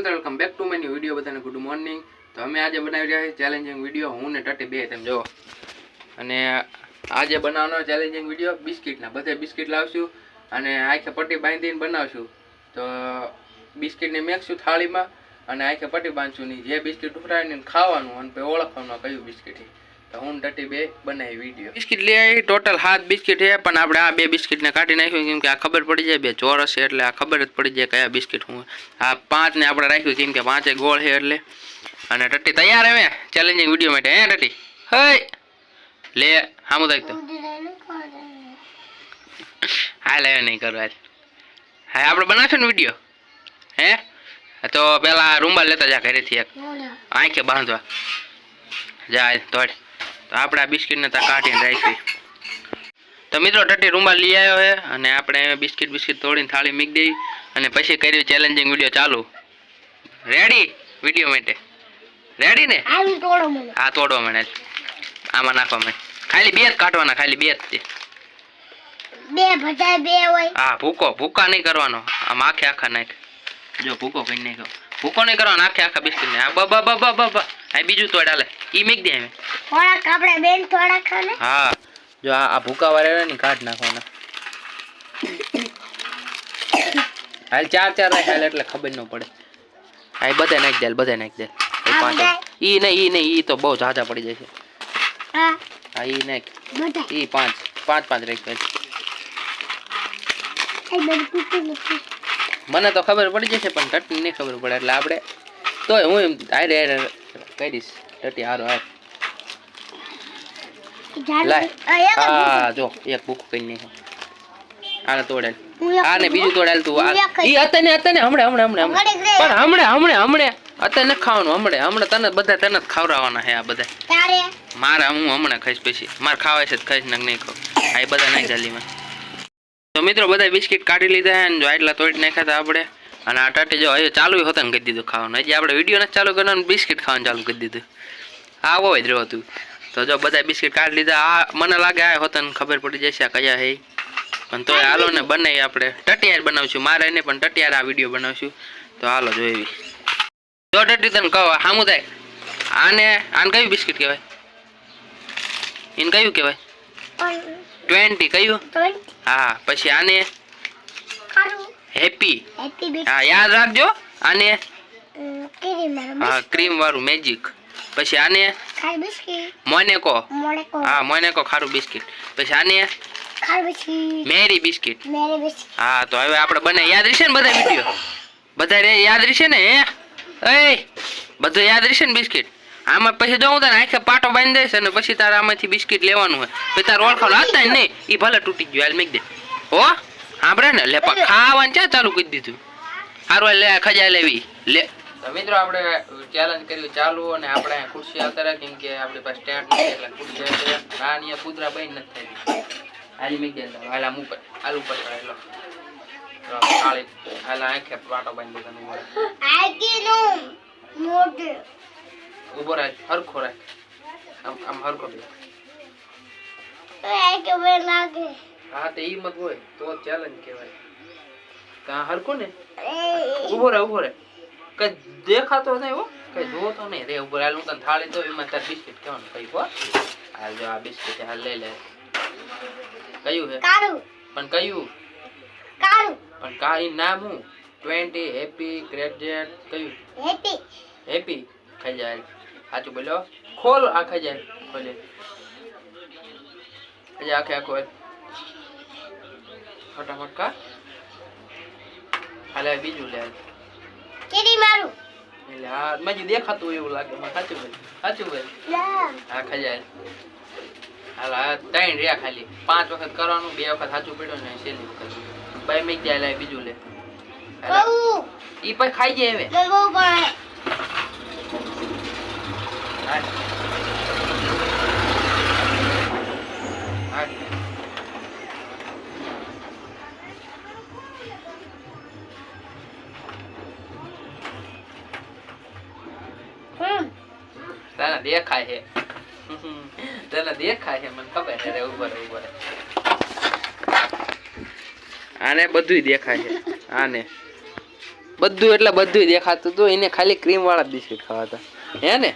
મિત્રો welcome back to my new video. બધાને good morning. તો અમે આજે બનાવી રહ્યા છીએ ચેલેન્જિંગ વિડીયો, હું ને ટટી બે તેમ જો। અને આજે બનાવવાનો ચેલેન્જિંગ વિડીયો બિસ્કિટના, બધે બિસ્કિટ લાવશું અને આખે પટ્ટી બાંધીને બનાવશું। તો બિસ્કિટને મેકશું થાળીમાં અને આખે પટ્ટી બાંધશું ની, જે બિસ્કિટ ઉફરાવીને ખાવાનું અને પછી ઓળખવાનું કયું બિસ્કિટ છે। તો હું ટટી બે બનાવી વિડીયો। બિસ્કિટ લઈ આવી ટોટલ 7 બિસ્કિટ છે, પણ આપણે આ બે બિસ્કિટને કાઢી નાખ્યું કેમ કે આ ખબર પડી જાય બે ચોરસ છે એટલે આ ખબર જ પડી જાય કયા બિસ્કિટ હું। આ 5 ને આપણે રાખ્યું કેમ કે 5 ગોળ છે એટલે। અને ટટી તૈયાર હવે ચેલેન્જિંગ વિડીયો માટે? હે ટટી હે લે હામું દેખ તો હા લે નહીં કરવા હા આપણે બનાવશું ને વિડીયો હે। તો પેલા રૂમાલ લેતા જા ઘરેથી એક આંખે બાંધવા જાય તોડ। તો આપણે આ બિસ્કિટને તા કાઢીને રાખી। તો મિત્રો ટટી રૂમાલ લઈ આવ્યો છે અને આપણે બિસ્કિટ તોડીને થાળી મૂકી દઈ અને પછી કર્યું ચેલેન્જિંગ વિડીયો ચાલુ। રેડી વિડીયો માટે? રેડી ને? હા તોડવા મને આમાં નાખવા મને ખાલી બે જ કાઢવાના, ખાલી બે જ તે બે ભજાય બે હોય। હા ભૂકા નહીં કરવાનો, આમ આખે આખા નાખ જો ભૂકો કઈ નાખો, ભૂકો નહીં કરવાનો આખે આખા બિસ્કિટ ને। આ બ આ બીજું તોડ હાલે ઈ મેક દે હવે થોડાક આપણે બેન થોડાક ખાને। હા જો આ ભૂકા વાળા ને કાઢ નાખવાના હાલ ચાર રાખ હાલ એટલે ખબર ન પડે। આ બધે નાખ દે, બધે નાખ દે ઈ નહીં ઈ તો બહુ ઝાઝા પડી જાય છે। હા ઈ નાખ ઈ પાંચ રાખ દે। મને તો ખબર પડી જશે પણ ટટી નહીં ખબર પડે એટલે આપણે તોય હું એમ આરે કરીશ ટટી હારો હાર લાય। હા જો એક ભૂખ કઈ નહીં આને તોડેલ આને બીજું તોડેલ તું ઈ અત્યારે હમણે પણ અત્યારે ખાવાનું હમણે તને બધા તને જ ખવડાવવાના છે। આ બધા મારે હું હમણાં ખાઈશ, પછી મારે ખાવાય છે ખાઈશ ને નહીં ખાવ આ બધા નહીં જલ્દીમાં। તો મિત્રો બધા બિસ્કિટ કાઢી લીધા ને જો આટલા તોડી નાખ્યા હતા આપણે। અને આ ટટી જો હજુ ચાલુ હોતા ને કરી દીધું ખાવાનું, હજી આપણે વિડીયો નથી ચાલુ કરવાનું બિસ્કિટ ખાવાનું ચાલુ કરી દીધું। આવો જ રહ્યો હતું। તો જો બધા બિસ્કિટ કાઢી લીધા। આ મને લાગે આ હોતા ને ખબર પડી જશે કયા હે, પણ તો હાલો ને બનાવી આપણે ટટિયાર બનાવશું, મારે એને પણ ટટિયાર આ વિડીયો બનાવશું। તો હાલો જોઈવી જો ટટી તને કહો હામું થાય આને કયું બિસ્કિટ કહેવાય? એને કયું કહેવાય? 20 કયું? હા પછી આને હેપી, હા યાદ રાખજો આને હા ક્રીમ વાળું મેજિક। પછી આને મોનેકો, હા મોનેકો ખારું બિસ્કિટ। પછી આને મેરી બિસ્કિટ। હા તો હવે આપણે બને યાદ રહેશે ને બધા વિડીયો? બધા યાદ રહેશે ને? હે બધું યાદ રહેશે ને બિસ્કિટ? આમાં પછી જો હું તને આખે પાટો બાંધી દઈશ અને પછી તારે આમાંથી બિસ્કિટ લેવાનું હોય, પછી તારે ઓળખાવ હતા નહીં એ ભલે તૂટી ગયું હાલ મેક દે હો આપણે ને લે ખાવાનું ક્યાં ચાલુ કરી દીધું સારું લે ખજા લેવી લે। તો મિત્રો આપણે ચેલેન્જ કર્યું ચાલુ અને આપણે ખુરશી આવતા કેમ કે આપણી પાસે સ્ટેન્ડ નથી એટલે ખુરશી નાની કૂતરા બની નથી થઈ હાલી મેક દે હાલ આમ ઉપર હાલ ઉપર હેલો ખાલી હાલ આખે પાટો બાંધી દીધો મોટે ઉભો રાખ હરખો રાખ આમ હરખો લાગે। હા તો ઈ મત હોય તો ચેલેન્જ કહેવાય। કા હરખો ને ઉભો રે કઈ દેખાતો નહીં હો, કઈ જોતો નહીં રે ઉભો હાલ હું તને થાળી તો એમાં તાર બિસ્કિટ ખાવાનું કઈ હો હાલ જો આ બિસ્કિટ હાલ લઈ લે કયું છે કાળું પણ કયું કાળું પણ કાઈ નામ હું 20 હેપી ગ્રેજેટ કયું હેપી ખાઈ જાય સાચું બોલો ખોલ આ ખાઈ જાય ખોલે હજી આખે આખો ફટાફટ કા હાલે બીજું લે કેરી મારું એટલે હા મજી દેખાતું એવું લાગે મને સાચું બોલ હા ખાઈ જાય હાલ આ 3 રહ્યા ખાલી 5 વખત કરવાનું, 2 વખત સાચું પડ્યો ને છેલ્લી વખત બાય મેક જાય લે બીજું લે ઈ પર ખાઈ જાય હવે તને દેખાય છે મને ખબર છે ઉભો રે આને બધું દેખાય છે આને બધું એટલે બધું દેખાતું હતું. એને ખાલી ક્રીમ વાળા બિસ્કિટ ખાવા હતા હે ને.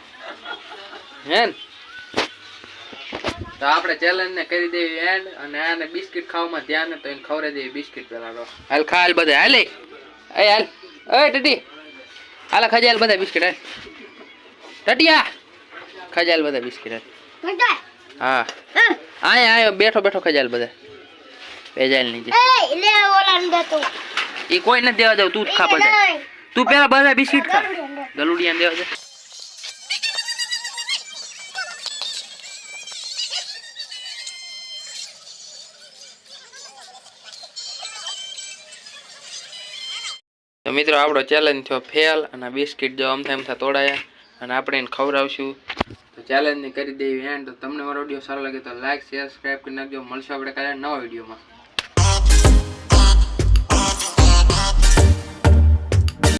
તો આપણે ચેલેન્જ ને કરી દેવી એન્ડ અને આને બિસ્કિટ ખાવામાં ધ્યાન તો એને ખવડાવી દેવી બિસ્કિટ પેલા. હાલ ખા હાલ બધા હાલે હાલ ટટી હાલ ખજાલ બધા બિસ્કિટ હાલ ટટિયા ખજાલ બધા બિસ્કિટ હાલ. હા આયો બેઠો બેઠો ખજાલ બધા ભેજાલ નીચે. એ કોઈ નથી દેવા દઉં તું જ ખા બધા. તું પેલા બધા બિસ્કિટ ખા ગલુડિયા દેવા દે. તો મિત્રો આપણો ચેલેન્જ થયો ફેલ અને બિસ્કિટ જો અમથા તોડાયા અને આપણે એને ખવડાવશું. તો ચેલેન્જ ને કરી દેવી એન્ડ. તો તમને મારો વિડીયો સારો લાગે તો લાઈક શેર સબસ્ક્રાઈબ કરી નાખજો. મળશું આપણે કાલે નવા વિડીયોમાં.